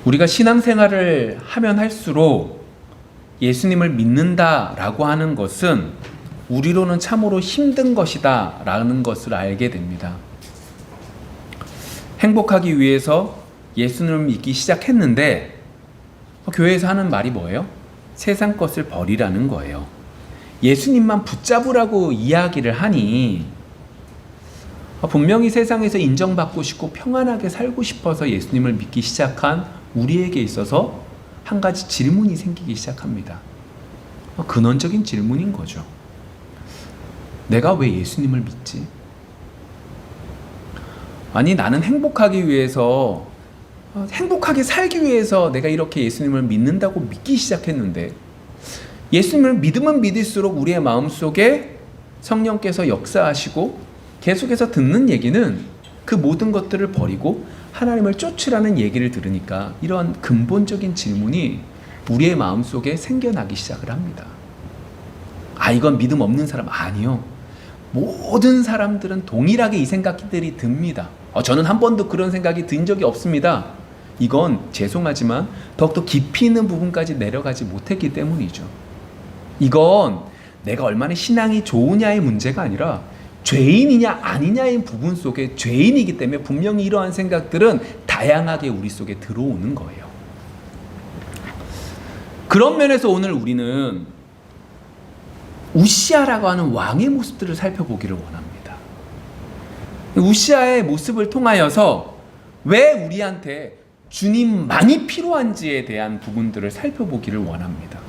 우리가 신앙생활을 하면 할수록 예수님을 믿는다라고 하는 것은 우리로는 참으로 힘든 것이다 라는 것을 알게 됩니다. 행복하기 위해서 예수님을 믿기 시작했는데 교회에서 하는 말이 뭐예요? 세상 것을 버리라는 거예요. 예수님만 붙잡으라고 이야기를 하니 분명히 세상에서 인정받고 싶고 평안하게 살고 싶어서 예수님을 믿기 시작한 우리에게 있어서 한 가지 질문이 생기기 시작합니다. 근원적인 질문인 거죠. 내가 왜 예수님을 믿지? 아니, 나는 행복하기 위해서, 행복하게 살기 위해서 내가 이렇게 예수님을 믿는다고 믿기 시작했는데, 예수님을 믿으면 믿을수록 우리의 마음속에 성령께서 역사하시고 계속해서 듣는 얘기는 그 모든 것들을 버리고 하나님을 쫓으라는 얘기를 들으니까 이런 근본적인 질문이 우리의 마음속에 생겨나기 시작을 합니다. 이건 믿음 없는 사람 아니요. 모든 사람들은 동일하게 이 생각들이 듭니다. 저는 한 번도 그런 생각이 든 적이 없습니다. 이건 죄송하지만 더욱더 깊이 있는 부분까지 내려가지 못했기 때문이죠. 이건 내가 얼마나 신앙이 좋으냐의 문제가 아니라 죄인이냐 아니냐의 부분 속에 죄인이기 때문에 분명히 이러한 생각들은 다양하게 우리 속에 들어오는 거예요. 그런 면에서 오늘 우리는 우시아라고 하는 왕의 모습들을 살펴보기를 원합니다. 우시아의 모습을 통하여서 왜 우리한테 주님만이 필요한지에 대한 부분들을 살펴보기를 원합니다.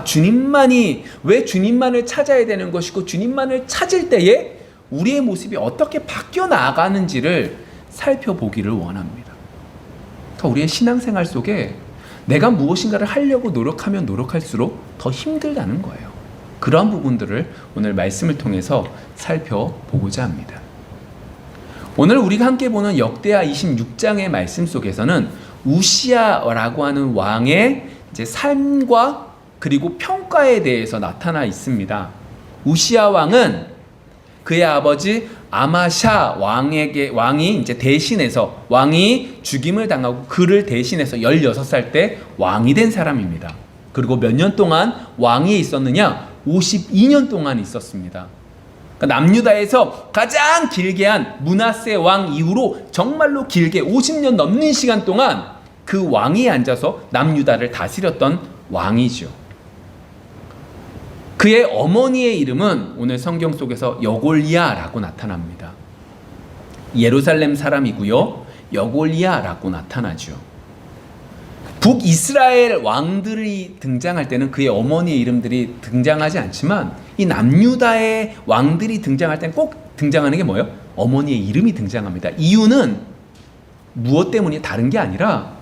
주님만이, 왜 주님만을 찾아야 되는 것이고 주님만을 찾을 때에 우리의 모습이 어떻게 바뀌어 나가는지를 살펴보기를 원합니다. 그러니까 우리의 신앙생활 속에 내가 무엇인가를 하려고 노력하면 노력할수록 더 힘들다는 거예요. 그러한 부분들을 오늘 말씀을 통해서 살펴보고자 합니다. 오늘 우리가 함께 보는 역대하 26장의 말씀 속에서는 우시아라고 하는 왕의 이제 삶과 그리고 평가에 대해서 나타나 있습니다. 우시아 왕은 그의 아버지 아마샤 왕이 이제 대신해서 왕이 죽임을 당하고 그를 대신해서 16살 때 왕이 된 사람입니다. 그리고 몇 년 동안 왕이 있었느냐? 52년 동안 있었습니다. 그러니까 남유다에서 가장 길게 한 므낫세 왕 이후로 정말로 길게 50년 넘는 시간 동안 그 왕이 앉아서 남유다를 다스렸던 왕이죠. 그의 어머니의 이름은 오늘 성경 속에서 여골리아라고 나타납니다. 예루살렘 사람이고요. 여골리아라고 나타나죠. 북이스라엘 왕들이 등장할 때는 그의 어머니의 이름들이 등장하지 않지만 이 남유다의 왕들이 등장할 때는 꼭 등장하는 게 뭐예요? 어머니의 이름이 등장합니다. 이유는 무엇 때문이 다른 게 아니라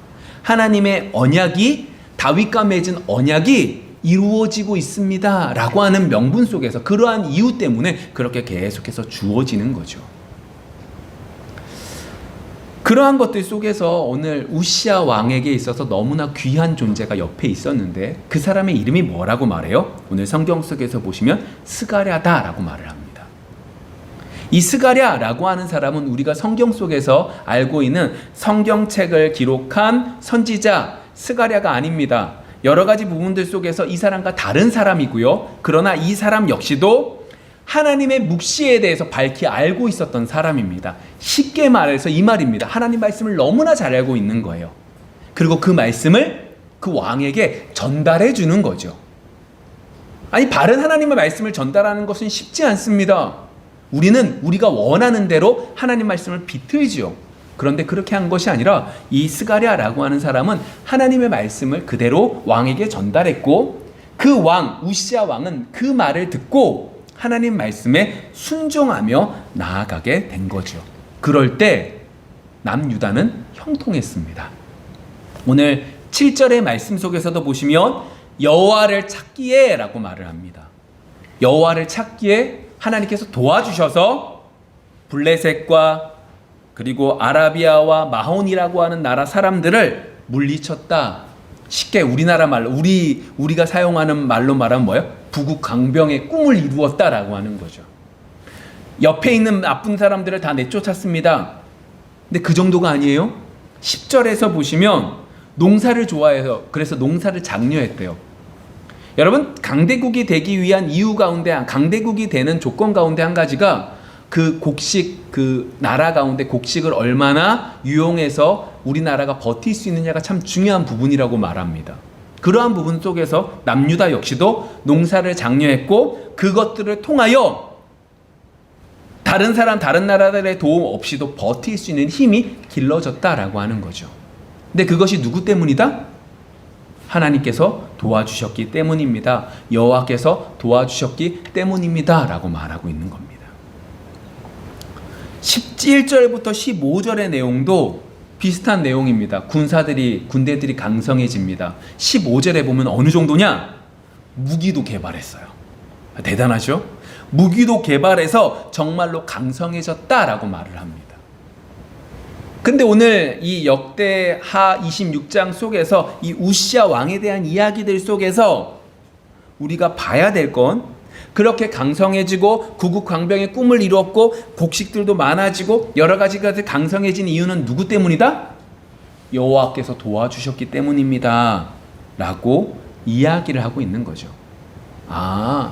하나님의 언약이, 다윗과 맺은 언약이 이루어지고 있습니다 라고 하는 명분 속에서, 그러한 이유 때문에 그렇게 계속해서 주어지는 거죠. 그러한 것들 속에서 오늘 우시아 왕에게 있어서 너무나 귀한 존재가 옆에 있었는데 그 사람의 이름이 뭐라고 말해요? 오늘 성경 속에서 보시면 스가랴다라고 말을 합니다. 이 스가랴라고 하는 사람은 우리가 성경 속에서 알고 있는 성경책을 기록한 선지자 스가랴가 아닙니다. 여러 가지 부분들 속에서 이 사람과 다른 사람이고요. 그러나 이 사람 역시도 하나님의 묵시에 대해서 밝히 알고 있었던 사람입니다. 쉽게 말해서 이 말입니다. 하나님 말씀을 너무나 잘 알고 있는 거예요. 그리고 그 말씀을 그 왕에게 전달해 주는 거죠. 바른 하나님의 말씀을 전달하는 것은 쉽지 않습니다. 우리는 우리가 원하는 대로 하나님 말씀을 비틀지요. 그런데 그렇게 한 것이 아니라 이 스가랴라고 하는 사람은 하나님의 말씀을 그대로 왕에게 전달했고, 그 왕, 우시아 왕은 그 말을 듣고 하나님 말씀에 순종하며 나아가게 된 거죠. 그럴 때 남유다는 형통했습니다. 오늘 7절의 말씀 속에서도 보시면 여호와를 찾기에 라고 말을 합니다. 여호와를 찾기에 하나님께서 도와주셔서 블레셋과 그리고 아라비아와 마혼이라고 하는 나라 사람들을 물리쳤다. 쉽게 우리나라 말로, 우리가 사용하는 말로 말하면 뭐예요? 부국강병의 꿈을 이루었다라고 하는 거죠. 옆에 있는 나쁜 사람들을 다 내쫓았습니다. 근데 그 정도가 아니에요. 10절에서 보시면 농사를 좋아해서 그래서 농사를 장려했대요. 여러분, 강대국이 되기 위한 이유 가운데, 강대국이 되는 조건 가운데 한 가지가 그 곡식, 그 나라 가운데 곡식을 얼마나 유용해서 우리나라가 버틸 수 있느냐가 참 중요한 부분이라고 말합니다. 그러한 부분 속에서 남유다 역시도 농사를 장려했고, 그것들을 통하여 다른 사람, 다른 나라들의 도움 없이도 버틸 수 있는 힘이 길러졌다라고 하는 거죠. 근데 그것이 누구 때문이다? 하나님께서 도와주셨기 때문입니다. 여호와께서 도와주셨기 때문입니다. 라고 말하고 있는 겁니다. 11절부터 15절의 내용도 비슷한 내용입니다. 군대들이 강성해집니다. 15절에 보면 어느 정도냐? 무기도 개발했어요. 대단하죠? 무기도 개발해서 정말로 강성해졌다라고 말을 합니다. 근데 오늘 이 역대하 26장 속에서 이 우시야 왕에 대한 이야기들 속에서 우리가 봐야 될 건, 그렇게 강성해지고 구국강병의 꿈을 이루었고 곡식들도 많아지고 여러 가지가 강성해진 이유는 누구 때문이다? 여호와께서 도와주셨기 때문입니다 라고 이야기를 하고 있는 거죠.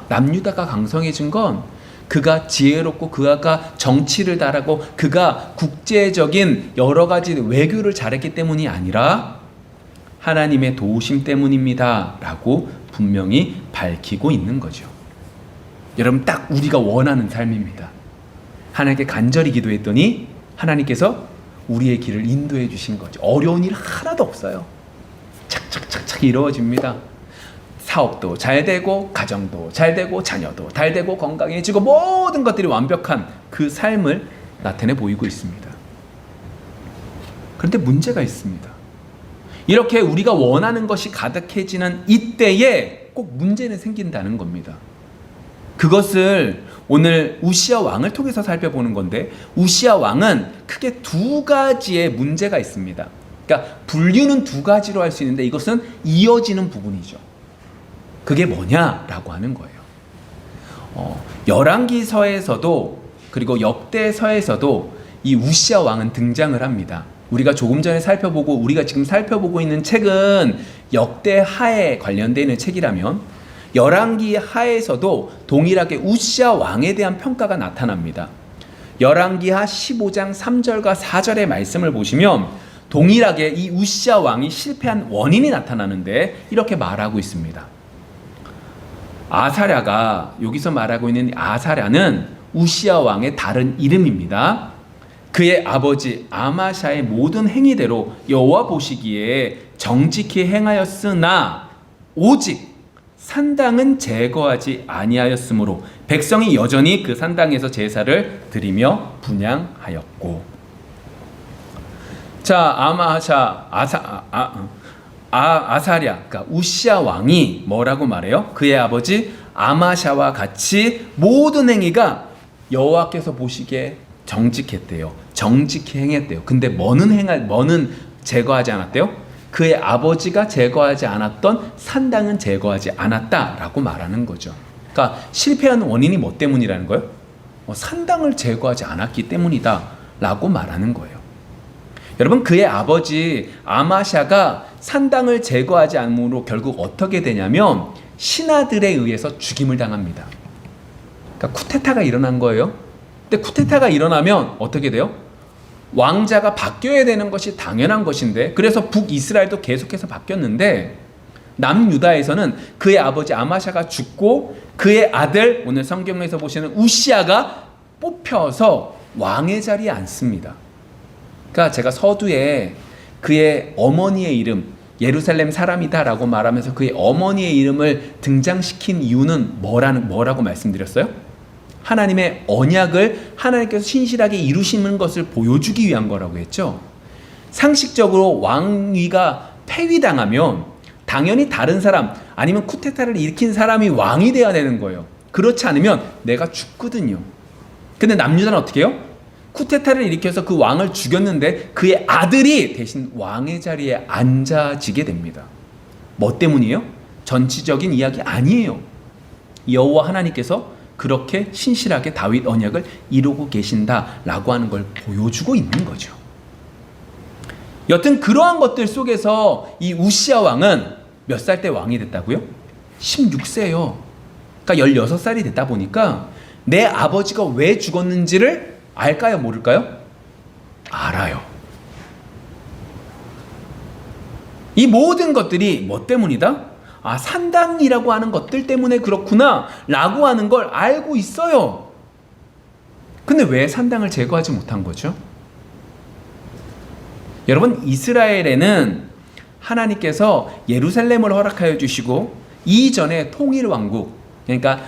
남유다가 강성해진 건 그가 지혜롭고 그가 정치를 잘하고 그가 국제적인 여러 가지 외교를 잘했기 때문이 아니라 하나님의 도우심 때문입니다 라고 분명히 밝히고 있는 거죠. 여러분, 딱 우리가 원하는 삶입니다. 하나님께 간절히 기도했더니 하나님께서 우리의 길을 인도해 주신 거죠. 어려운 일 하나도 없어요. 착착착착 이루어집니다. 사업도 잘 되고 가정도 잘 되고 자녀도 잘 되고 건강해지고 모든 것들이 완벽한 그 삶을 나타내 보이고 있습니다. 그런데 문제가 있습니다. 이렇게 우리가 원하는 것이 가득해지는 이때에 꼭 문제는 생긴다는 겁니다. 그것을 오늘 우시야 왕을 통해서 살펴보는 건데, 우시야 왕은 크게 두 가지의 문제가 있습니다. 그러니까 분류는 두 가지로 할 수 있는데 이것은 이어지는 부분이죠. 그게 뭐냐라고 하는 거예요. 열왕기서에서도 그리고 역대서에서도 이 우시야 왕은 등장을 합니다. 우리가 조금 전에 살펴보고 우리가 지금 살펴보고 있는 책은 역대하에 관련되어 있는 책이라면 열왕기하에서도 동일하게 우시야 왕에 대한 평가가 나타납니다. 열왕기하 15장 3절과 4절의 말씀을 보시면 동일하게 이 우시야 왕이 실패한 원인이 나타나는데 이렇게 말하고 있습니다. 아사랴가, 여기서 말하고 있는 아사랴는 우시야 왕의 다른 이름입니다. 그의 아버지 아마샤의 모든 행위대로 여호와 보시기에 정직히 행하였으나 오직 산당은 제거하지 아니하였으므로 백성이 여전히 그 산당에서 제사를 드리며 분향하였고. 자, 아사랴, 그러니까 우시야 왕이 뭐라고 말해요? 그의 아버지 아마샤와 같이 모든 행위가 여호와께서 보시기에 정직했대요. 정직히 행했대요. 근데 뭐는 제거하지 않았대요? 그의 아버지가 제거하지 않았던 산당은 제거하지 않았다라고 말하는 거죠. 그러니까 실패한 원인이 뭐 때문이라는 거예요? 산당을 제거하지 않았기 때문이다 라고 말하는 거예요. 여러분, 그의 아버지 아마샤가 산당을 제거하지 않으므로 결국 어떻게 되냐면 신하들에 의해서 죽임을 당합니다. 그러니까 쿠데타가 일어난 거예요. 근데 쿠데타가 일어나면 어떻게 돼요? 왕자가 바뀌어야 되는 것이 당연한 것인데, 그래서 북이스라엘도 계속해서 바뀌었는데 남유다에서는 그의 아버지 아마샤가 죽고 그의 아들, 오늘 성경에서 보시는 우시야가 뽑혀서 왕의 자리에 앉습니다. 그러니까 제가 서두에 그의 어머니의 이름, 예루살렘 사람이다라고 말하면서 그의 어머니의 이름을 등장시킨 이유는 뭐라고 말씀드렸어요? 하나님의 언약을 하나님께서 신실하게 이루시는 것을 보여주기 위한 거라고 했죠. 상식적으로 왕위가 폐위당하면 당연히 다른 사람, 아니면 쿠데타를 일으킨 사람이 왕이 돼야 되는 거예요. 그렇지 않으면 내가 죽거든요. 근데 남유다는 어떻게 해요? 쿠데타를 일으켜서 그 왕을 죽였는데 그의 아들이 대신 왕의 자리에 앉아지게 됩니다. 뭐 때문이에요? 정치적인 이야기 아니에요. 여호와 하나님께서 그렇게 신실하게 다윗 언약을 이루고 계신다라고 하는 걸 보여주고 있는 거죠. 여튼 그러한 것들 속에서 이 우시야 왕은 몇 살 때 왕이 됐다고요? 16세요. 그러니까 16살이 됐다 보니까 내 아버지가 왜 죽었는지를 알까요? 모를까요? 알아요. 이 모든 것들이 뭐 때문이다? 아, 산당이라고 하는 것들 때문에 그렇구나 라고 하는 걸 알고 있어요. 근데 왜 산당을 제거하지 못한 거죠? 여러분, 이스라엘에는 하나님께서 예루살렘을 허락하여 주시고 이전에 통일왕국, 그러니까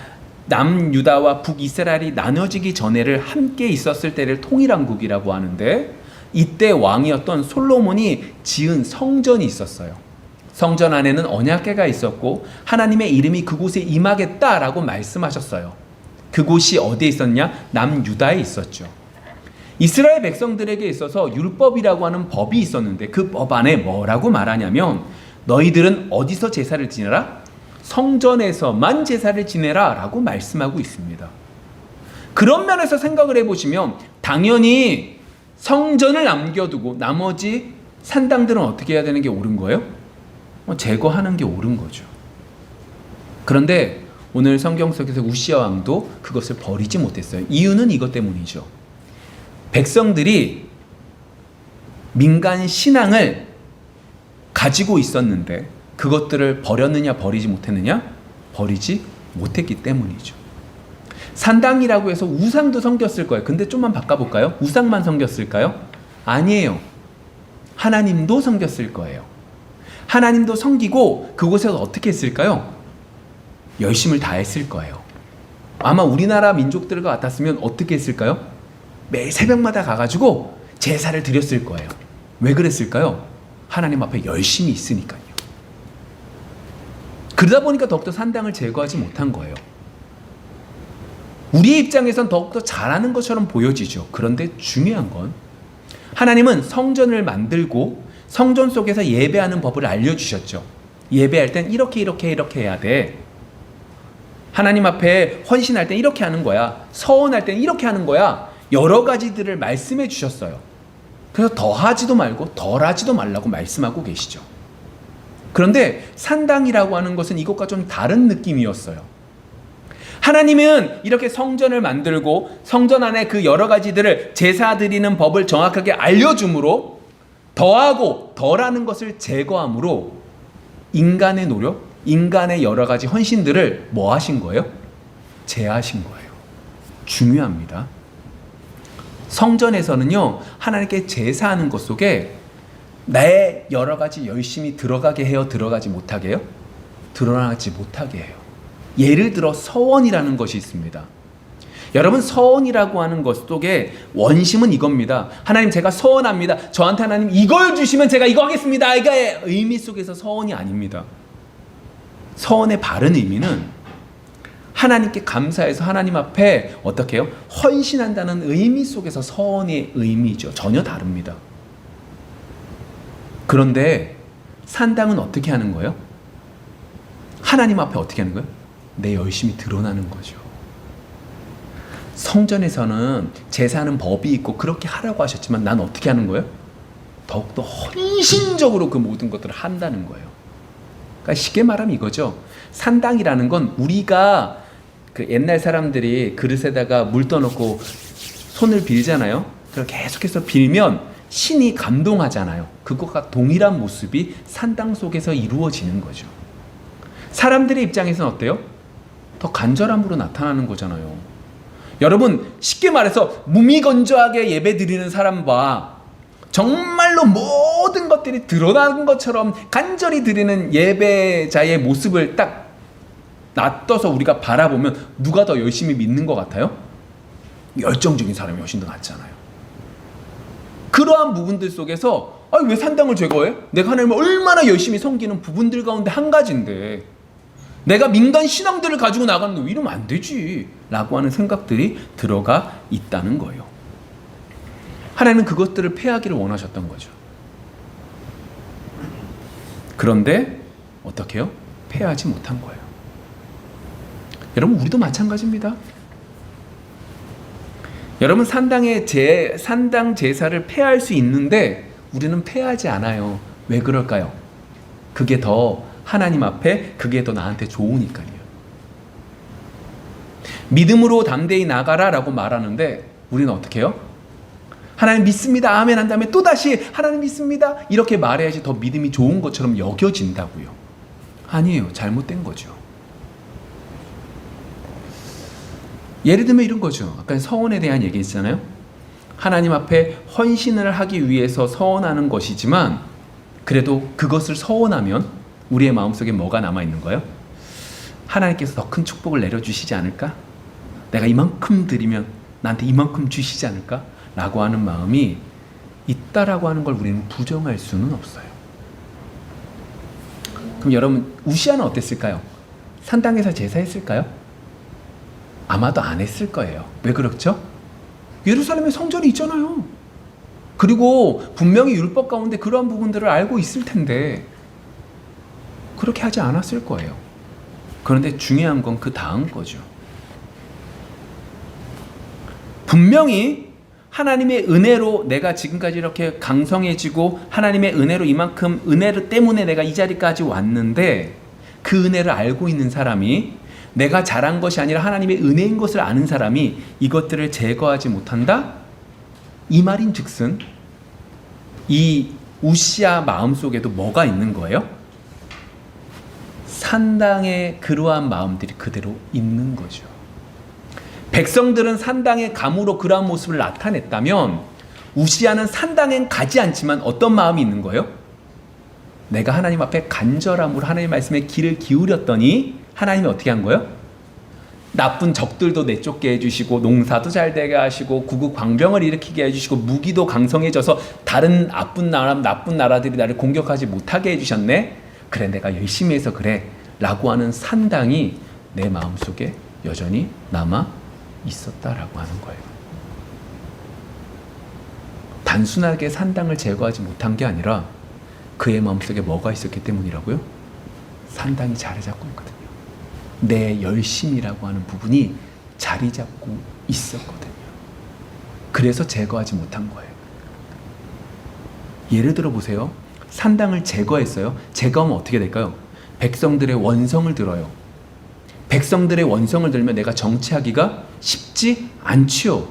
남유다와 북이스라엘이 나눠지기 전에를 함께 있었을 때를 통일왕국이라고 하는데, 이때 왕이었던 솔로몬이 지은 성전이 있었어요. 성전 안에는 언약궤가 있었고 하나님의 이름이 그곳에 임하겠다라고 말씀하셨어요. 그곳이 어디에 있었냐? 남유다에 있었죠. 이스라엘 백성들에게 있어서 율법이라고 하는 법이 있었는데 그 법 안에 뭐라고 말하냐면, 너희들은 어디서 제사를 지내라? 성전에서만 제사를 지내라 라고 말씀하고 있습니다. 그런 면에서 생각을 해보시면 당연히 성전을 남겨두고 나머지 산당들은 어떻게 해야 되는 게 옳은 거예요? 제거하는 게 옳은 거죠. 그런데 오늘 성경 속에서 우시야 왕도 그것을 버리지 못했어요. 이유는 이것 때문이죠. 백성들이 민간 신앙을 가지고 있었는데 그것들을 버렸느냐 버리지 못했느냐? 버리지 못했기 때문이죠. 산당이라고 해서 우상도 섬겼을 거예요. 근데 좀만 바꿔볼까요? 우상만 섬겼을까요? 아니에요. 하나님도 섬겼을 거예요. 하나님도 섬기고 그곳에서 어떻게 했을까요? 열심을 다했을 거예요. 아마 우리나라 민족들과 같았으면 어떻게 했을까요? 매일 새벽마다 가가지고 제사를 드렸을 거예요. 왜 그랬을까요? 하나님 앞에 열심히 있으니까요. 그러다 보니까 더욱더 산당을 제거하지 못한 거예요. 우리의 입장에선 더욱더 잘하는 것처럼 보여지죠. 그런데 중요한 건 하나님은 성전을 만들고 성전 속에서 예배하는 법을 알려주셨죠. 예배할 땐 이렇게 해야 돼. 하나님 앞에 헌신할 땐 이렇게 하는 거야. 서원할 땐 이렇게 하는 거야. 여러 가지들을 말씀해 주셨어요. 그래서 더하지도 말고 덜하지도 말라고 말씀하고 계시죠. 그런데 산당이라고 하는 것은 이것과 좀 다른 느낌이었어요. 하나님은 이렇게 성전을 만들고 성전 안에 그 여러 가지들을 제사 드리는 법을 정확하게 알려줌으로 더하고 덜하는 것을 제거함으로 인간의 노력, 인간의 여러 가지 헌신들을 뭐 하신 거예요? 제하신 거예요. 중요합니다. 성전에서는요, 하나님께 제사하는 것 속에 내 여러 가지 열심히 들어가게 해요? 들어가지 못하게 해요? 드러나지 못하게 해요. 예를 들어 서원이라는 것이 있습니다. 여러분, 서원이라고 하는 것 속에 원심은 이겁니다. 하나님, 제가 서원합니다. 저한테 하나님 이걸 주시면 제가 이거 하겠습니다. 이게 의미 속에서 서원이 아닙니다. 서원의 바른 의미는 하나님께 감사해서 하나님 앞에 어떻게 해요? 헌신한다는 의미 속에서 서원의 의미죠. 전혀 다릅니다. 그런데 산당은 어떻게 하는 거예요? 하나님 앞에 어떻게 하는 거예요? 내 열심이 드러나는 거죠. 성전에서는 제사하는 법이 있고 그렇게 하라고 하셨지만 난 어떻게 하는 거예요? 더욱더 헌신적으로 그 모든 것들을 한다는 거예요. 그러니까 쉽게 말하면 이거죠. 산당이라는 건 우리가 그 옛날 사람들이 그릇에다가 물 떠놓고 손을 빌잖아요. 그걸 계속해서 빌면 신이 감동하잖아요. 그것과 동일한 모습이 산당 속에서 이루어지는 거죠. 사람들의 입장에서는 어때요? 더 간절함으로 나타나는 거잖아요. 여러분, 쉽게 말해서 무미건조하게 예배 드리는 사람과 정말로 모든 것들이 드러나는 것처럼 간절히 드리는 예배자의 모습을 딱 놔둬서 우리가 바라보면 누가 더 열심히 믿는 것 같아요? 열정적인 사람이 훨씬 더 낫잖아요. 그러한 부분들 속에서 왜 산당을 제거해? 내가 하나님을 얼마나 열심히 섬기는 부분들 가운데 한 가지인데 내가 민간 신앙들을 가지고 나가는데 이러면 안 되지 라고 하는 생각들이 들어가 있다는 거예요. 하나님은 그것들을 폐하기를 원하셨던 거죠. 그런데 어떻게 해요? 폐하지 못한 거예요. 여러분, 우리도 마찬가지입니다. 여러분, 산당 제사를 폐할 수 있는데 우리는 패하지 않아요. 왜 그럴까요? 그게 더 하나님 앞에 그게 더 나한테 좋으니까요. 믿음으로 담대히 나가라 라고 말하는데 우리는 어떻게 해요? 하나님 믿습니다. 아멘 한 다음에 또다시 하나님 믿습니다. 이렇게 말해야지 더 믿음이 좋은 것처럼 여겨진다고요. 아니에요. 잘못된 거죠. 예를 들면 이런 거죠. 아까 서원에 대한 얘기 있잖아요. 하나님 앞에 헌신을 하기 위해서 서원하는 것이지만 그래도 그것을 서원하면 우리의 마음속에 뭐가 남아있는 거예요? 하나님께서 더 큰 축복을 내려주시지 않을까? 내가 이만큼 드리면 나한테 이만큼 주시지 않을까? 라고 하는 마음이 있다라고 하는 걸 우리는 부정할 수는 없어요. 그럼 여러분, 우시아는 어땠을까요? 산당에서 제사했을까요? 아마도 안 했을 거예요. 왜 그렇죠? 예루살렘에 성전이 있잖아요. 그리고 분명히 율법 가운데 그러한 부분들을 알고 있을 텐데 그렇게 하지 않았을 거예요. 그런데 중요한 건 그 다음 거죠. 분명히 하나님의 은혜로 내가 지금까지 이렇게 강성해지고 하나님의 은혜로 이만큼 은혜 때문에 내가 이 자리까지 왔는데 그 은혜를 알고 있는 사람이 내가 잘한 것이 아니라 하나님의 은혜인 것을 아는 사람이 이것들을 제거하지 못한다? 이 말인 즉슨 이 우시아 마음속에도 뭐가 있는 거예요? 산당의 그러한 마음들이 그대로 있는 거죠. 백성들은 산당의 감으로 그러한 모습을 나타냈다면 우시아는 산당엔 가지 않지만 어떤 마음이 있는 거예요? 내가 하나님 앞에 간절함으로 하나님 말씀에 귀를 기울였더니 하나님이 어떻게 한 거예요? 나쁜 적들도 내쫓게 해주시고 농사도 잘 되게 하시고 구국 광병을 일으키게 해주시고 무기도 강성해져서 다른 나쁜 나라들이 나를 공격하지 못하게 해주셨네. 그래 내가 열심히 해서 그래 라고 하는 산당이 내 마음속에 여전히 남아 있었다라고 하는 거예요. 단순하게 산당을 제거하지 못한 게 아니라 그의 마음속에 뭐가 있었기 때문이라고요? 산당이 자리 잡고 있거든요. 내 열심이라고 하는 부분이 자리 잡고 있었거든요. 그래서 제거하지 못한 거예요. 예를 들어 보세요. 산당을 제거했어요. 제거하면 어떻게 될까요? 백성들의 원성을 들어요. 백성들의 원성을 들면 내가 정치하기가 쉽지 않지요.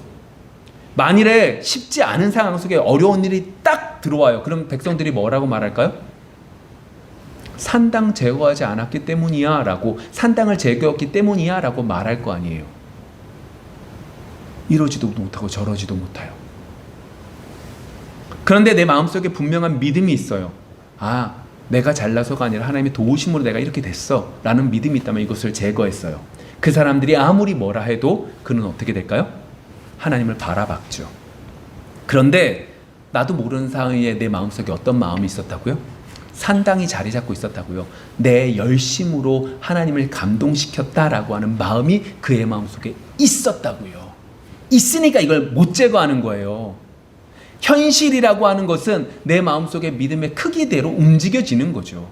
만일에 쉽지 않은 상황 속에 어려운 일이 딱 들어와요. 그럼 백성들이 뭐라고 말할까요? 산당 제거하지 않았기 때문이야 라고, 산당을 제거했기 때문이야 라고 말할 거 아니에요. 이러지도 못하고 저러지도 못해요. 그런데 내 마음속에 분명한 믿음이 있어요. 아, 내가 잘나서가 아니라 하나님의 도우심으로 내가 이렇게 됐어 라는 믿음이 있다면 이것을 제거했어요. 그 사람들이 아무리 뭐라 해도 그는 어떻게 될까요? 하나님을 바라봤죠. 그런데 나도 모르는 사이에 내 마음속에 어떤 마음이 있었다고요? 산당이 자리 잡고 있었다고요. 내 열심으로 하나님을 감동시켰다라고 하는 마음이 그의 마음속에 있었다고요. 있으니까 이걸 못 제거하는 거예요. 현실이라고 하는 것은 내 마음속의 믿음의 크기대로 움직여지는 거죠.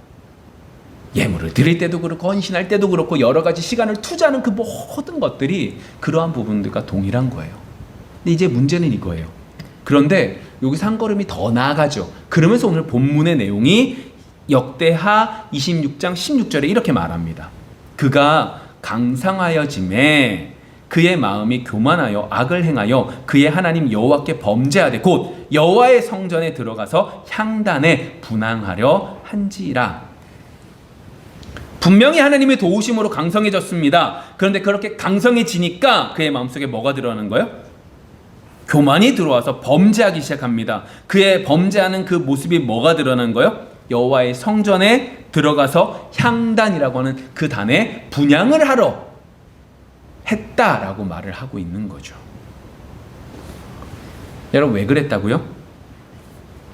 예물을 드릴 때도 그렇고 헌신할 때도 그렇고 여러 가지 시간을 투자하는 그 모든 것들이 그러한 부분들과 동일한 거예요. 근데 이제 문제는 이거예요. 그런데 여기서 한 걸음이 더 나아가죠. 그러면서 오늘 본문의 내용이 역대하 26장 16절에 이렇게 말합니다. 그가 강상하여짐에 그의 마음이 교만하여 악을 행하여 그의 하나님 여호와께 범죄하되 곧 여호와의 성전에 들어가서 향단에 분향하려 한지라. 분명히 하나님의 도우심으로 강성해졌습니다. 그런데 그렇게 강성해지니까 그의 마음속에 뭐가 들어가는 거예요? 교만이 들어와서 범죄하기 시작합니다. 그의 범죄하는 그 모습이 뭐가 드러나는 거예요? 여호와의 성전에 들어가서 향단이라고 하는 그 단에 분향을 하러 했다라고 말을 하고 있는 거죠. 여러분 왜 그랬다고요?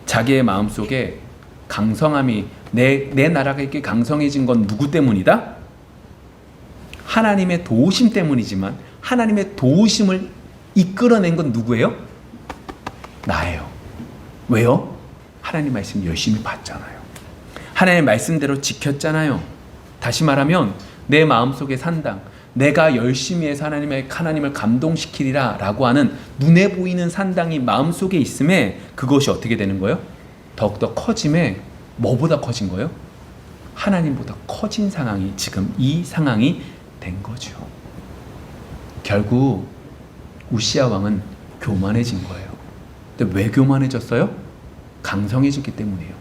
자기의 마음속에 강성함이 내 나라가 이렇게 강성해진 건 누구 때문이다? 하나님의 도우심 때문이지만 하나님의 도우심을 이끌어낸 건 누구예요? 나예요. 왜요? 하나님 말씀 열심히 봤잖아요. 하나님의 말씀대로 지켰잖아요. 다시 말하면 내 마음속의 산당, 내가 열심히 해서 하나님을 감동시키리라 라고 하는 눈에 보이는 산당이 마음속에 있음에 그것이 어떻게 되는 거예요? 더욱더 커짐에 뭐보다 커진 거예요? 하나님보다 커진 상황이 지금 이 상황이 된 거죠. 결국 우시야 왕은 교만해진 거예요. 근데 왜 교만해졌어요? 강성해졌기 때문이에요.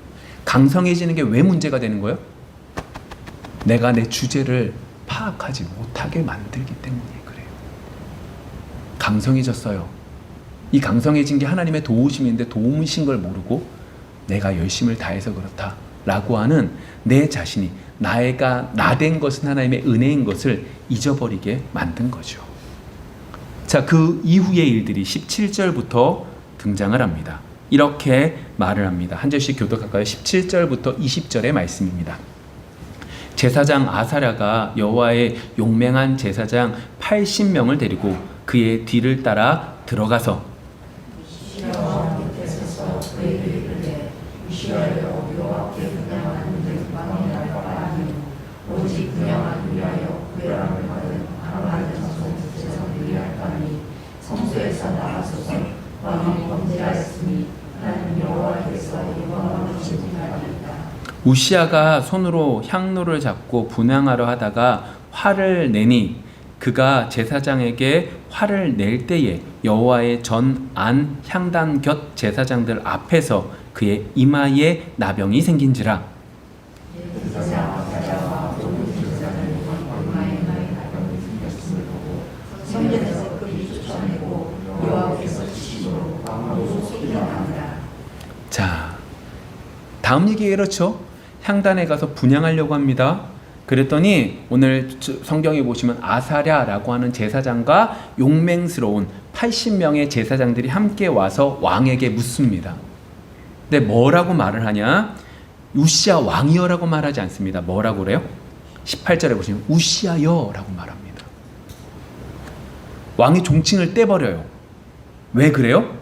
강성해지는 게 왜 문제가 되는 거예요? 내가 내 주제를 파악하지 못하게 만들기 때문에 그래요. 강성해졌어요. 이 강성해진 게 하나님의 도우심인데 도우신 걸 모르고 내가 열심을 다해서 그렇다 라고 하는 내 자신이 나가 된 것은 하나님의 은혜인 것을 잊어버리게 만든 거죠. 자, 그 이후의 일들이 17절부터 등장을 합니다. 이렇게 말을 합니다. 한 절씩 교독할까요? 17절부터 20절의 말씀입니다. 제사장 아사랴가 여호와의 용맹한 제사장 80명을 데리고 그의 뒤를 따라 들어가서 오직 분양하기 위하여 괴람을 받은 아람한 성소에서 유리할까니 성소에서 나가소서. 왕이 범죄하였으니 나는 여호와께서 영광을 진진하리이다. 우시야가 손으로 향로를 잡고 분향하려 하다가 화를 내니 그가 제사장에게 화를 낼 때에 여호와의 전 안 향단 곁 제사장들 앞에서 그의 이마에 나병이 생긴지라. 자, 다음 얘기 그렇죠? 향단에 가서 분향하려고 합니다. 그랬더니 오늘 성경에 보시면 아사랴라고 하는 제사장과 용맹스러운 80명의 제사장들이 함께 와서 왕에게 묻습니다. 근데 뭐라고 말을 하냐? 우시야 왕이여라고 말하지 않습니다. 뭐라고 그래요? 18절에 보시면 우시야여라고 말합니다. 왕이 종칭을 떼버려요. 왜 그래요?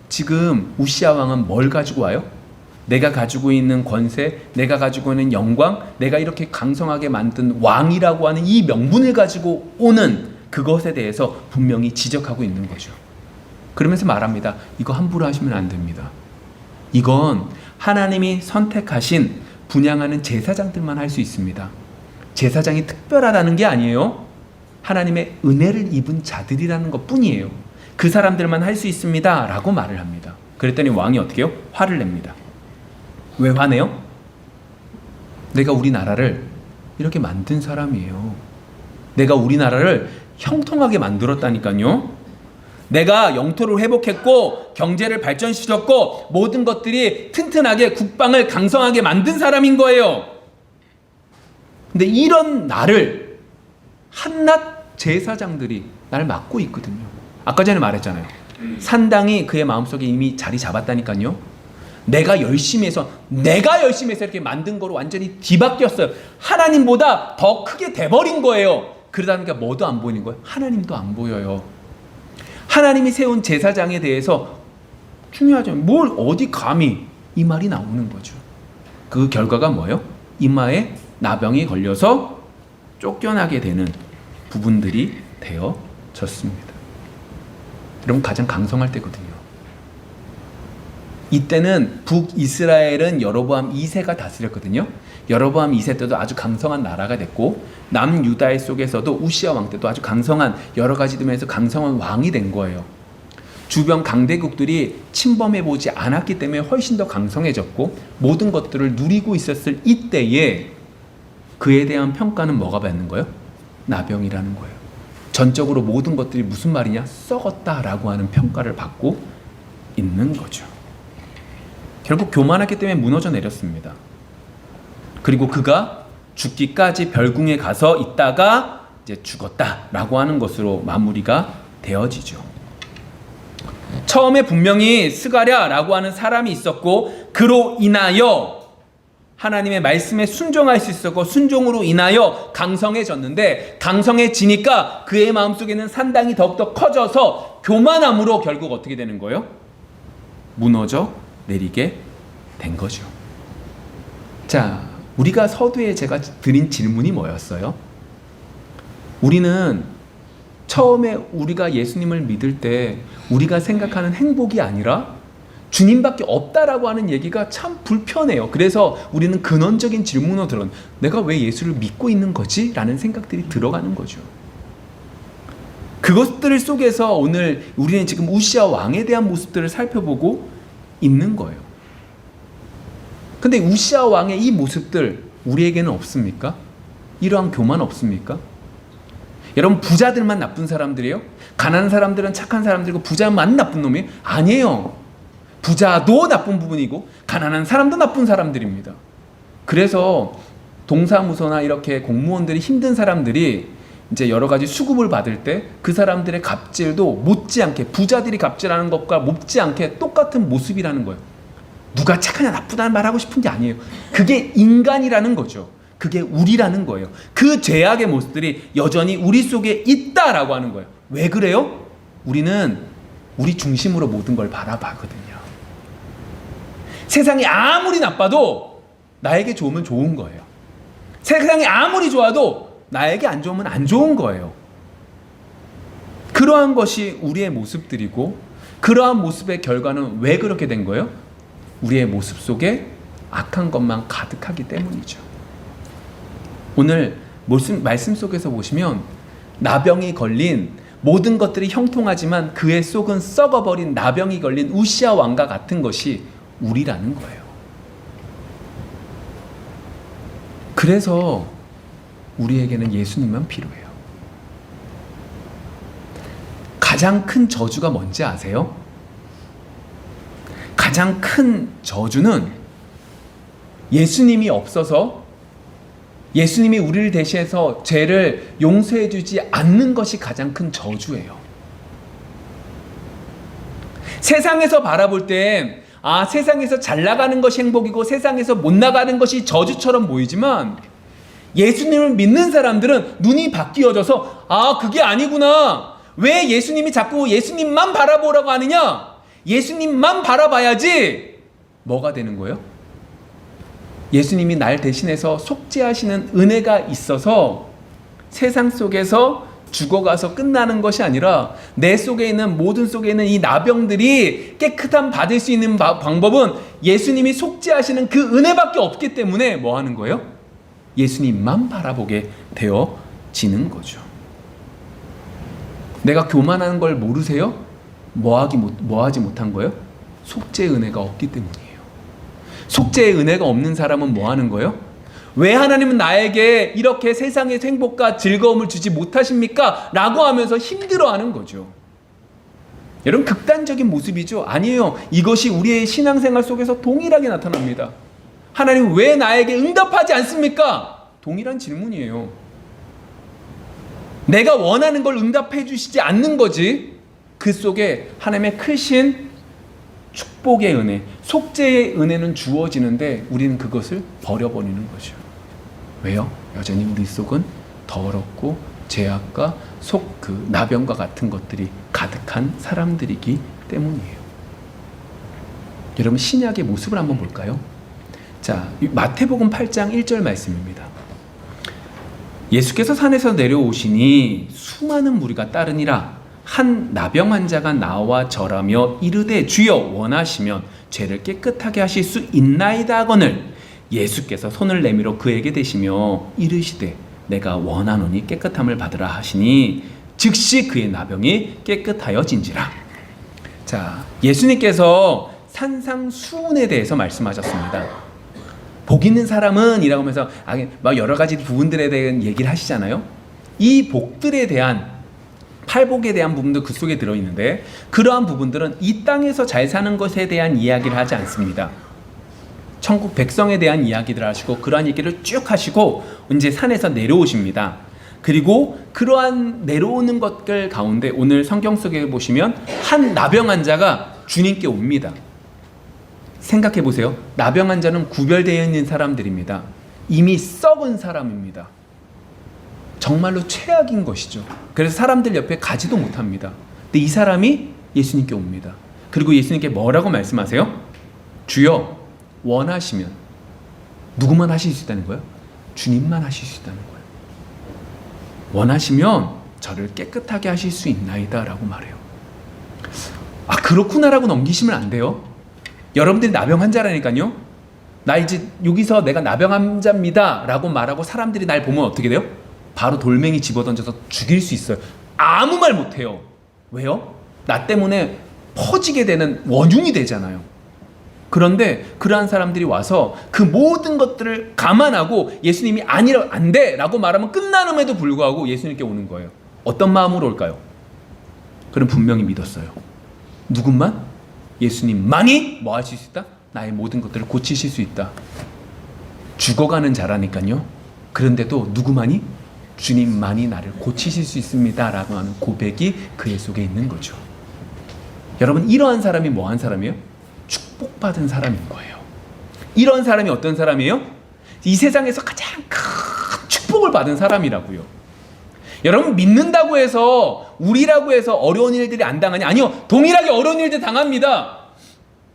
지금 우시야 왕은 뭘 가지고 와요? 내가 가지고 있는 권세, 내가 가지고 있는 영광, 내가 이렇게 강성하게 만든 왕이라고 하는 이 명분을 가지고 오는 그것에 대해서 분명히 지적하고 있는 거죠. 그러면서 말합니다. 이거 함부로 하시면 안 됩니다. 이건 하나님이 선택하신 분향하는 제사장들만 할 수 있습니다. 제사장이 특별하다는 게 아니에요. 하나님의 은혜를 입은 자들이라는 것 뿐이에요. 그 사람들만 할 수 있습니다 라고 말을 합니다. 그랬더니 왕이 어떻게 해요? 화를 냅니다. 왜 화내요? 내가 우리나라를 이렇게 만든 사람이에요. 내가 우리나라를 형통하게 만들었다니까요. 내가 영토를 회복했고 경제를 발전시켰고 모든 것들이 튼튼하게 국방을 강성하게 만든 사람인 거예요. 근데 이런 나를 한낱 제사장들이 날 막고 있거든요. 아까 전에 말했잖아요. 산당이 그의 마음속에 이미 자리 잡았다니까요. 내가 열심히 해서 이렇게 만든 거로 완전히 뒤바뀌었어요. 하나님보다 더 크게 돼버린 거예요. 그러다 보니까 뭐도 안 보이는 거예요. 하나님도 안 보여요. 하나님이 세운 제사장에 대해서 중요하죠. 뭘 어디 감히 이 말이 나오는 거죠. 그 결과가 뭐예요? 이마에 나병이 걸려서 쫓겨나게 되는 부분들이 되어졌습니다. 여러분 가장 강성할 때거든요. 이때는 북이스라엘은 여로보암 2세가 다스렸거든요. 여로보암 2세 때도 아주 강성한 나라가 됐고 남유다의 속에서도 우시야 왕 때도 아주 강성한 여러 가지 면에서 강성한 왕이 된 거예요. 주변 강대국들이 침범해보지 않았기 때문에 훨씬 더 강성해졌고 모든 것들을 누리고 있었을 이때에 그에 대한 평가는 뭐가 받는 거예요? 나병이라는 거예요. 전적으로 모든 것들이 무슨 말이냐? 썩었다라고 하는 평가를 받고 있는 거죠. 결국 교만했기 때문에 무너져 내렸습니다. 그리고 그가 죽기까지 별궁에 가서 있다가 이제 죽었다라고 하는 것으로 마무리가 되어지죠. 처음에 분명히 스가랴라고 하는 사람이 있었고 그로 인하여 하나님의 말씀에 순종할 수 있었고 순종으로 인하여 강성해졌는데 강성해지니까 그의 마음속에 있는 산당이 더욱더 커져서 교만함으로 결국 어떻게 되는 거예요? 무너져 내리게 된 거죠. 자, 우리가 서두에 제가 드린 질문이 뭐였어요? 우리는 처음에 우리가 예수님을 믿을 때 우리가 생각하는 행복이 아니라 주님밖에 없다라고 하는 얘기가 참 불편해요. 그래서 우리는 근원적인 질문으로 들은 내가 왜 예수를 믿고 있는 거지? 라는 생각들이 들어가는 거죠. 그것들 속에서 오늘 우리는 지금 우시아 왕에 대한 모습들을 살펴보고 있는 거예요. 근데 우시아 왕의 이 모습들 우리에게는 없습니까? 이러한 교만 없습니까? 여러분, 부자들만 나쁜 사람들이에요? 가난한 사람들은 착한 사람들이고 부자만 나쁜 놈이에요? 아니에요. 부자도 나쁜 부분이고 가난한 사람도 나쁜 사람들입니다. 그래서 동사무소나 이렇게 공무원들이 힘든 사람들이 이제 여러 가지 수급을 받을 때 그 사람들의 갑질도 못지않게, 부자들이 갑질하는 것과 못지않게 똑같은 모습이라는 거예요. 누가 착하냐 나쁘다는 말하고 싶은 게 아니에요. 그게 인간이라는 거죠. 그게 우리라는 거예요. 그 죄악의 모습들이 여전히 우리 속에 있다라고 하는 거예요. 왜 그래요? 우리는 우리 중심으로 모든 걸 바라봐거든요. 세상이 아무리 나빠도 나에게 좋으면 좋은 거예요. 세상이 아무리 좋아도 나에게 안 좋으면 안 좋은 거예요. 그러한 것이 우리의 모습들이고, 그러한 모습의 결과는 왜 그렇게 된 거예요? 우리의 모습 속에 악한 것만 가득하기 때문이죠. 오늘 말씀 속에서 보시면 나병이 걸린, 모든 것들이 형통하지만 그의 속은 썩어버린 나병이 걸린 우시아 왕과 같은 것이 우리라는 거예요. 그래서 우리에게는 예수님만 필요해요. 가장 큰 저주가 뭔지 아세요? 가장 큰 저주는 예수님이 없어서, 예수님이 우리를 대신해서 죄를 용서해 주지 않는 것이 가장 큰 저주예요. 세상에서 바라볼 땐 세상에서 잘 나가는 것이 행복이고 세상에서 못 나가는 것이 저주처럼 보이지만, 예수님을 믿는 사람들은 눈이 바뀌어져서 그게 아니구나. 왜 예수님이 자꾸 예수님만 바라보라고 하느냐? 예수님만 바라봐야지. 뭐가 되는 거예요? 예수님이 날 대신해서 속죄하시는 은혜가 있어서 세상 속에서 죽어가서 끝나는 것이 아니라 내 속에 있는, 모든 속에 있는 이 나병들이 깨끗함 받을 수 있는 방법은 예수님이 속죄하시는 그 은혜밖에 없기 때문에 뭐 하는 거예요? 예수님만 바라보게 되어지는 거죠. 내가 교만하는 걸 모르세요? 뭐 하지 못한 거예요? 속죄의 은혜가 없기 때문이에요. 속죄의 은혜가 없는 사람은 뭐 하는 거예요? 왜 하나님은 나에게 이렇게 세상의 행복과 즐거움을 주지 못하십니까? 라고 하면서 힘들어하는 거죠. 여러분, 극단적인 모습이죠? 아니에요. 이것이 우리의 신앙생활 속에서 동일하게 나타납니다. 하나님 왜 나에게 응답하지 않습니까? 동일한 질문이에요. 내가 원하는 걸 응답해 주시지 않는 거지, 그 속에 하나님의 크신 축복의 은혜, 속죄의 은혜는 주어지는데 우리는 그것을 버려버리는 거죠. 왜요? 여전히 우리 속은 더럽고 죄악과 나병과 같은 것들이 가득한 사람들이기 때문이에요. 여러분, 신약의 모습을 한번 볼까요? 자, 마태복음 8장 1절 말씀입니다. 예수께서 산에서 내려오시니 수많은 무리가 따르니라. 한 나병 환자가 나와 절하며 이르되 주여 원하시면 죄를 깨끗하게 하실 수 있나이다 하거늘 예수께서 손을 내밀어 그에게 대시며 이르시되 내가 원하노니 깨끗함을 받으라 하시니 즉시 그의 나병이 깨끗하여진지라. 자, 예수님께서 산상수훈에 대해서 말씀하셨습니다. 복 있는 사람은 이라고 하면서 막 여러 가지 부분들에 대한 얘기를 하시잖아요. 이 복들에 대한, 팔복에 대한 부분도 그 속에 들어있는데, 그러한 부분들은 이 땅에서 잘 사는 것에 대한 이야기를 하지 않습니다. 천국 백성에 대한 이야기들을 하시고 그러한 얘기를 쭉 하시고 이제 산에서 내려오십니다. 그리고 그러한 내려오는 것들 가운데 오늘 성경 속에 보시면 한 나병 환자가 주님께 옵니다. 생각해 보세요. 나병 환자는 구별되어 있는 사람들입니다. 이미 썩은 사람입니다. 정말로 최악인 것이죠. 그래서 사람들 옆에 가지도 못합니다. 근데 이 사람이 예수님께 옵니다. 그리고 예수님께 뭐라고 말씀하세요? 주여 원하시면, 누구만 하실 수 있다는 거예요? 주님만 하실 수 있다는 거예요. 원하시면 저를 깨끗하게 하실 수 있나이다 라고 말해요. 그렇구나라고 넘기시면 안 돼요. 여러분들이 나병 환자라니까요. 나 이제 여기서 내가 나병 환자입니다 라고 말하고 사람들이 날 보면 어떻게 돼요? 바로 돌멩이 집어던져서 죽일 수 있어요. 아무 말 못해요. 왜요? 나 때문에 퍼지게 되는 원흉이 되잖아요. 그런데 그러한 사람들이 와서 그 모든 것들을 감안하고 예수님이 아니라 안 돼 라고 말하면 끝나는에도 불구하고 예수님께 오는 거예요. 어떤 마음으로 올까요? 그럼 분명히 믿었어요. 누군만? 예수님만이 뭐 하실 수 있다? 나의 모든 것들을 고치실 수 있다. 죽어가는 자라니까요. 그런데도 누구만이? 주님만이 나를 고치실 수 있습니다 라고 하는 고백이 그의 속에 있는 거죠. 여러분, 이러한 사람이 뭐한 사람이에요? 축복받은 사람인 거예요. 이런 사람이 어떤 사람이에요? 이 세상에서 가장 큰 축복을 받은 사람이라고요. 여러분, 믿는다고 해서 우리라고 해서 어려운 일들이 안 당하냐? 아니요, 동일하게 어려운 일들 당합니다.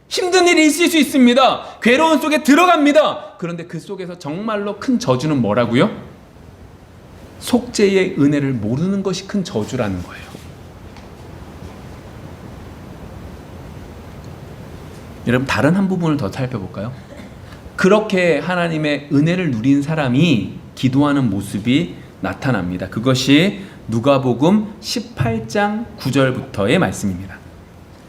힘든 일이 있을 수 있습니다. 괴로운 속에 들어갑니다. 그런데 그 속에서 정말로 큰 저주는 뭐라고요? 속죄의 은혜를 모르는 것이 큰 저주라는 거예요. 여러분, 다른 한 부분을 더 살펴볼까요? 그렇게 하나님의 은혜를 누린 사람이 기도하는 모습이 나타납니다. 그것이 누가복음 18장 9절부터의 말씀입니다.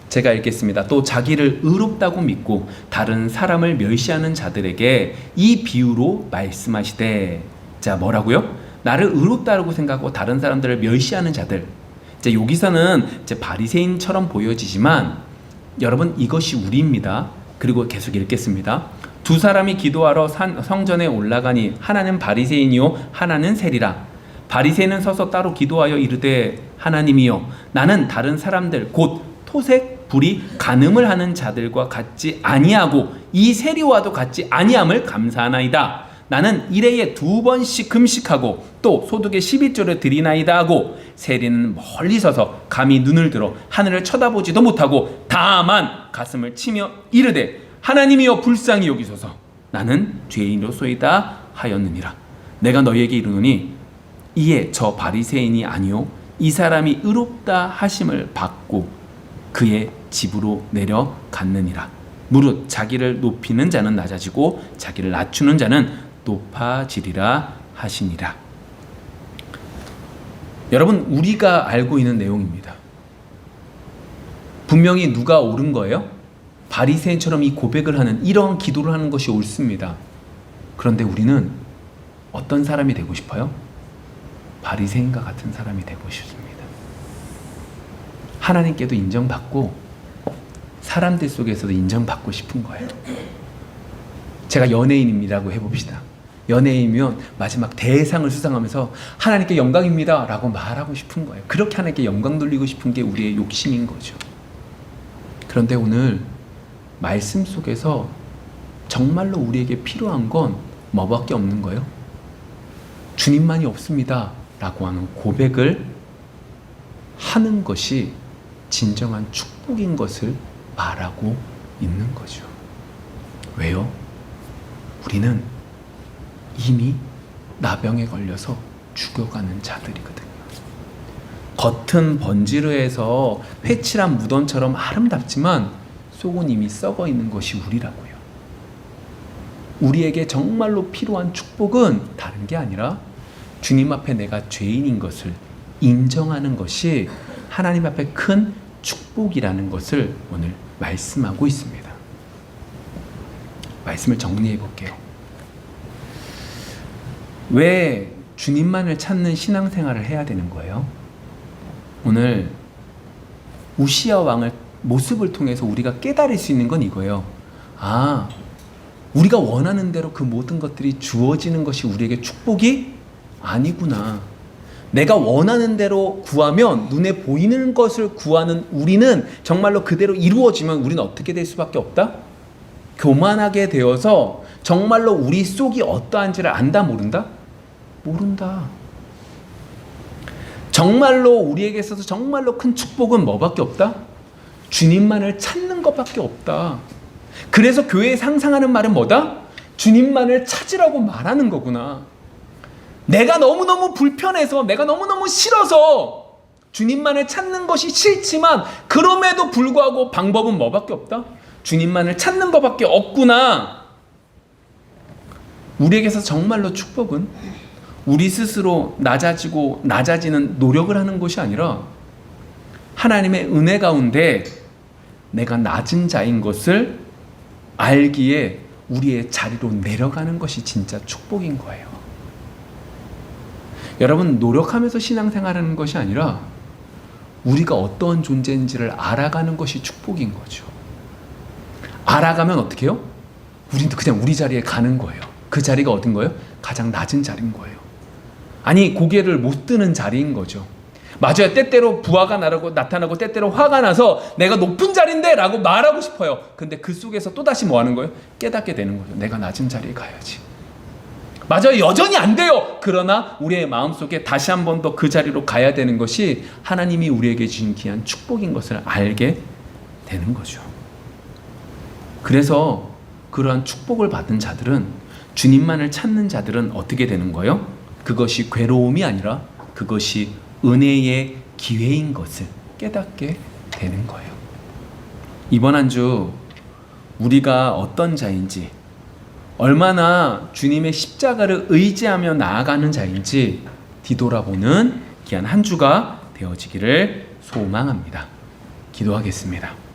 제가 읽겠습니다. 또 자기를 의롭다고 믿고 다른 사람을 멸시하는 자들에게 이 비유로 말씀하시되, 자, 뭐라고요? 나를 의롭다고 생각하고 다른 사람들을 멸시하는 자들. 이제 여기서는 이제 바리새인처럼 보여지지만 여러분, 이것이 우리입니다. 그리고 계속 읽겠습니다. 두 사람이 기도하러 성전에 올라가니 하나는 바리새인이요 하나는 세리라. 바리새인은 서서 따로 기도하여 이르되, 하나님이여, 나는 다른 사람들 곧 토색 불이 간음을 하는 자들과 같지 아니하고 이 세리와도 같지 아니함을 감사하나이다. 나는 일해에 2번씩 금식하고 또 소득의 11조를 드리나이다 하고, 세리는 멀리 서서 감히 눈을 들어 하늘을 쳐다보지도 못하고 다만 가슴을 치며 이르되, 하나님이여 불쌍히 여기소서, 나는 죄인으로소이다 하였느니라. 내가 너희에게 이르노니 이에 저 바리새인이 아니요 이 사람이 의롭다 하심을 받고 그의 집으로 내려갔느니라. 무릇 자기를 높이는 자는 낮아지고 자기를 낮추는 자는 높아지리라 하시니라. 여러분, 우리가 알고 있는 내용입니다. 분명히 누가 옳은 거예요? 바리새인처럼 이 고백을 하는, 이런 기도를 하는 것이 옳습니다. 그런데 우리는 어떤 사람이 되고 싶어요? 바리새인과 같은 사람이 되고 싶습니다. 하나님께도 인정받고 사람들 속에서도 인정받고 싶은 거예요. 제가 연예인이라고 해봅시다. 연예인이면 마지막 대상을 수상하면서 하나님께 영광입니다 라고 말하고 싶은 거예요. 그렇게 하나님께 영광 돌리고 싶은 게 우리의 욕심인 거죠. 그런데 오늘 말씀 속에서 정말로 우리에게 필요한 건 뭐밖에 없는 거예요? 주님만이 없습니다 라고 하는 고백을 하는 것이 진정한 축복인 것을 말하고 있는 거죠. 왜요? 우리는 이미 나병에 걸려서 죽어가는 자들이거든요. 겉은 번지르해서 회칠한 무덤처럼 아름답지만 속은 이미 썩어 있는 것이 우리라고요. 우리에게 정말로 필요한 축복은 다른 게 아니라 주님 앞에 내가 죄인인 것을 인정하는 것이 하나님 앞에 큰 축복이라는 것을 오늘 말씀하고 있습니다. 말씀을 정리해 볼게요. 왜 주님만을 찾는 신앙생활을 해야 되는 거예요? 오늘 우시야 왕의 모습을 통해서 우리가 깨달을 수 있는 건 이거예요. 아, 우리가 원하는 대로 그 모든 것들이 주어지는 것이 우리에게 축복이 아니구나. 내가 원하는 대로 구하면 눈에 보이는 것을 구하는 우리는 정말로 그대로 이루어지면 우리는 어떻게 될 수밖에 없다? 교만하게 되어서 정말로 우리 속이 어떠한지를 안다 모른다? 모른다. 정말로 우리에게 있어서 정말로 큰 축복은 뭐밖에 없다? 주님만을 찾는 것밖에 없다. 그래서 교회에 상상하는 말은 뭐다? 주님만을 찾으라고 말하는 거구나. 내가 너무너무 불편해서, 내가 너무너무 싫어서 주님만을 찾는 것이 싫지만 그럼에도 불구하고 방법은 뭐밖에 없다? 주님만을 찾는 것밖에 없구나. 우리에게서 정말로 축복은 우리 스스로 낮아지는 노력을 하는 것이 아니라 하나님의 은혜 가운데 내가 낮은 자인 것을 알기에 우리의 자리로 내려가는 것이 진짜 축복인 거예요. 여러분, 노력하면서 신앙생활하는 것이 아니라 우리가 어떤 존재인지를 알아가는 것이 축복인 거죠. 알아가면 어떻게 해요? 우리는 그냥 우리 자리에 가는 거예요. 그 자리가 어딘 거예요? 가장 낮은 자리인 거예요. 아니, 고개를 못 드는 자리인 거죠. 맞아요. 때때로 부하가 나타나고 때때로 화가 나서 내가 높은 자리인데 라고 말하고 싶어요. 근데 그 속에서 또다시 뭐 하는 거예요? 깨닫게 되는 거죠. 내가 낮은 자리에 가야지. 맞아요. 여전히 안 돼요. 그러나 우리의 마음속에 다시 한 번 더 그 자리로 가야 되는 것이 하나님이 우리에게 주신 귀한 축복인 것을 알게 되는 거죠. 그래서 그러한 축복을 받은 자들은, 주님만을 찾는 자들은 어떻게 되는 거예요? 그것이 괴로움이 아니라 그것이 은혜의 기회인 것을 깨닫게 되는 거예요. 이번 한 주 우리가 어떤 자인지, 얼마나 주님의 십자가를 의지하며 나아가는 자인지 뒤돌아보는 귀한 한 주가 되어지기를 소망합니다. 기도하겠습니다.